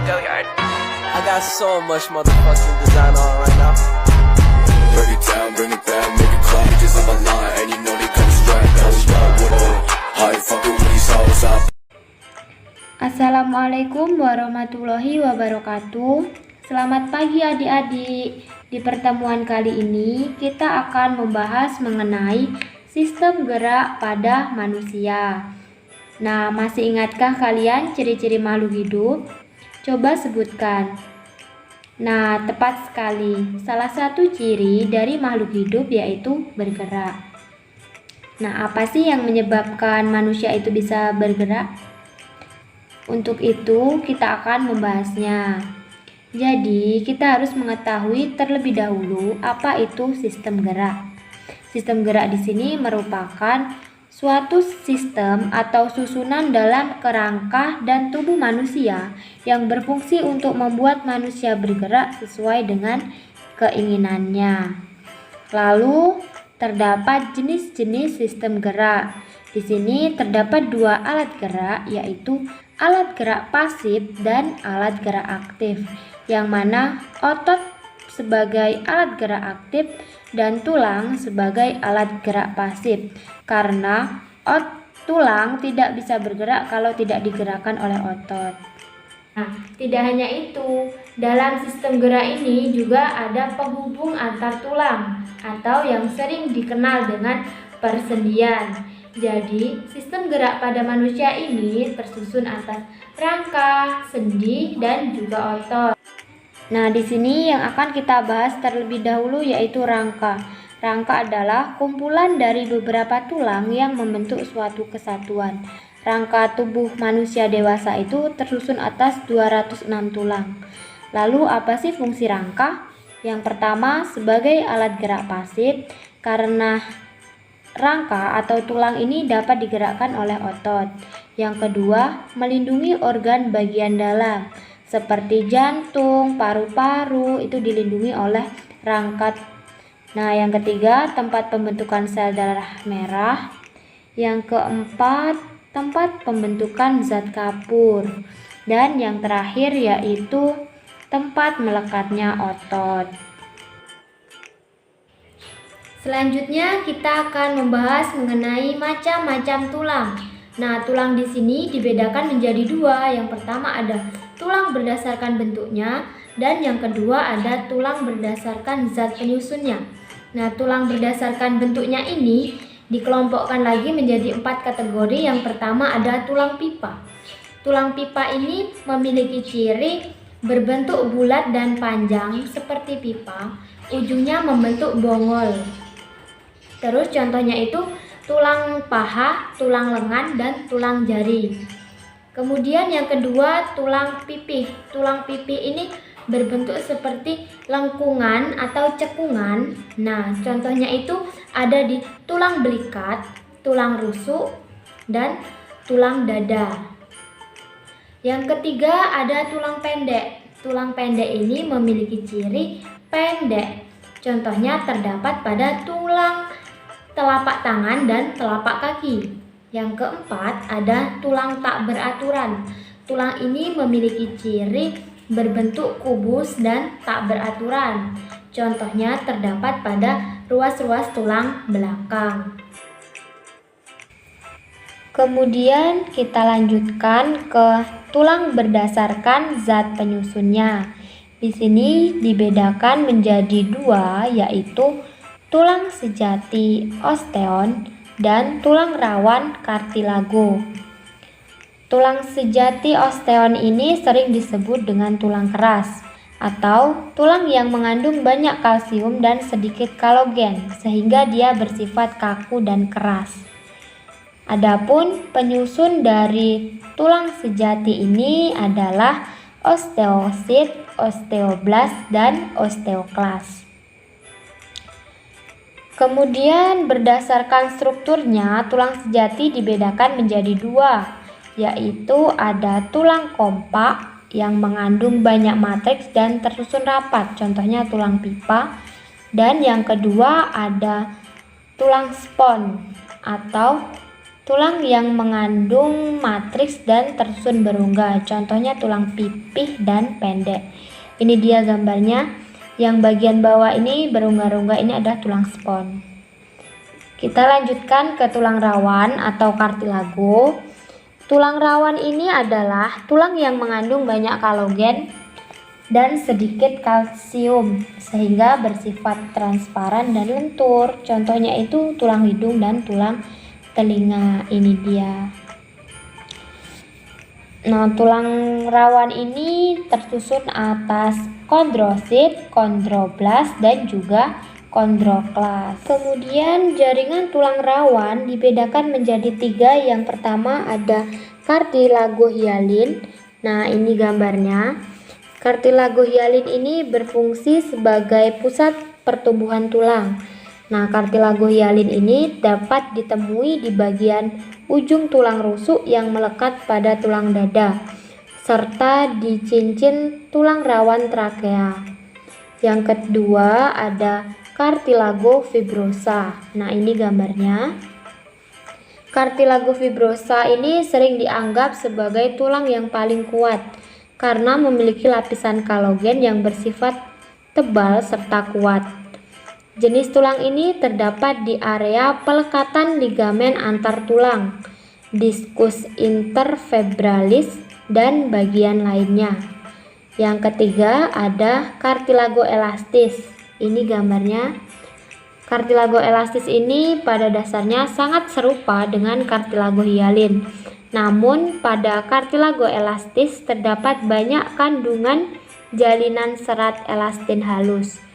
I got so much motherfucking design on right now. Break it down, bring it back, make it clap. Just on my line, and you know they come straight. Now we know what up. How you fucking with these hoes up? Assalamualaikum warahmatullahi wabarakatuh. Selamat pagi adik-adik. Di pertemuan kali ini kita akan membahas mengenai sistem gerak pada manusia. Nah, masih ingatkah kalian ciri-ciri makhluk hidup? Coba sebutkan. Nah, tepat sekali. Salah satu ciri dari makhluk hidup yaitu bergerak. Nah, apa sih yang menyebabkan manusia itu bisa bergerak? Untuk itu, kita akan membahasnya. Jadi, kita harus mengetahui terlebih dahulu apa itu sistem gerak. Sistem gerak di sini merupakan suatu sistem atau susunan dalam kerangka dan tubuh manusia yang berfungsi untuk membuat manusia bergerak sesuai dengan keinginannya. Lalu, terdapat jenis-jenis sistem gerak. Di sini terdapat dua alat gerak, yaitu alat gerak pasif dan alat gerak aktif, yang mana otot sebagai alat gerak aktif dan tulang sebagai alat gerak pasif, karena tulang tidak bisa bergerak kalau tidak digerakkan oleh otot. Nah, tidak hanya itu, dalam sistem gerak ini juga ada penghubung antar tulang atau yang sering dikenal dengan persendian. Jadi, sistem gerak pada manusia ini tersusun atas rangka, sendi, dan juga otot. Nah, di sini yang akan kita bahas terlebih dahulu yaitu rangka. Rangka adalah kumpulan dari beberapa tulang yang membentuk suatu kesatuan. Rangka tubuh manusia dewasa itu tersusun atas 206 tulang. Lalu, apa sih fungsi rangka? Yang pertama, sebagai alat gerak pasif, karena rangka atau tulang ini dapat digerakkan oleh otot. Yang kedua, melindungi organ bagian dalam seperti jantung, paru-paru itu dilindungi oleh rangka. Nah, yang ketiga, tempat pembentukan sel darah merah. Yang keempat, tempat pembentukan zat kapur. Dan yang terakhir yaitu tempat melekatnya otot. Selanjutnya kita akan membahas mengenai macam-macam tulang. Nah, tulang di sini dibedakan menjadi dua. Yang pertama ada tulang berdasarkan bentuknya dan yang kedua ada tulang berdasarkan zat penyusunnya. Nah, tulang berdasarkan bentuknya ini dikelompokkan lagi menjadi 4 kategori. Yang pertama ada tulang pipa. Tulang pipa ini memiliki ciri berbentuk bulat dan panjang seperti pipa, ujungnya membentuk bongol. Terus contohnya itu tulang paha, tulang lengan, dan tulang jari. Kemudian yang kedua tulang pipih. Tulang pipih ini berbentuk seperti lengkungan atau cekungan. Nah, contohnya itu ada di tulang belikat, tulang rusuk, dan tulang dada. Yang ketiga ada tulang pendek. Tulang pendek ini memiliki ciri pendek. Contohnya terdapat pada tulang telapak tangan dan telapak kaki. Yang keempat ada tulang tak beraturan. Tulang ini memiliki ciri berbentuk kubus dan tak beraturan. Contohnya terdapat pada ruas-ruas tulang belakang. Kemudian kita lanjutkan ke tulang berdasarkan zat penyusunnya. Di sini dibedakan menjadi dua, yaitu tulang sejati osteon dan tulang rawan kartilago. Tulang sejati osteon ini sering disebut dengan tulang keras atau tulang yang mengandung banyak kalsium dan sedikit kolagen sehingga dia bersifat kaku dan keras. Adapun penyusun dari tulang sejati ini adalah osteosit, osteoblast, dan osteoklas. Kemudian berdasarkan strukturnya, tulang sejati dibedakan menjadi dua, yaitu ada tulang kompak yang mengandung banyak matriks dan tersusun rapat, contohnya tulang pipa. Dan yang kedua ada tulang spons atau tulang yang mengandung matriks dan tersusun berongga, contohnya tulang pipih dan pendek. Ini dia gambarnya, yang bagian bawah ini berongga-rongga ini adalah tulang spons. Kita lanjutkan ke tulang rawan atau kartilago. Tulang rawan ini adalah tulang yang mengandung banyak kolagen dan sedikit kalsium sehingga bersifat transparan dan lentur. Contohnya itu tulang hidung dan tulang telinga. Ini dia. Nah, tulang rawan ini tersusun atas kondrosit, kondroblast, dan juga kondroklas. Kemudian jaringan tulang rawan dibedakan menjadi 3. Yang pertama ada kartilago hialin. Nah, ini gambarnya. Kartilago hialin ini berfungsi sebagai pusat pertumbuhan tulang. Nah, kartilago hialin ini dapat ditemui di bagian ujung tulang rusuk yang melekat pada tulang dada, serta di cincin tulang rawan trakea. Yang kedua ada kartilago fibrosa. Nah, ini gambarnya. Kartilago fibrosa ini sering dianggap sebagai tulang yang paling kuat karena memiliki lapisan kolagen yang bersifat tebal serta kuat. Jenis tulang ini terdapat di area pelekatan ligamen antar tulang, diskus intervertebralis, dan bagian lainnya. Yang ketiga ada kartilago elastis. Ini gambarnya. Kartilago elastis ini pada dasarnya sangat serupa dengan kartilago hialin. Namun pada kartilago elastis terdapat banyak kandungan jalinan serat elastin halus.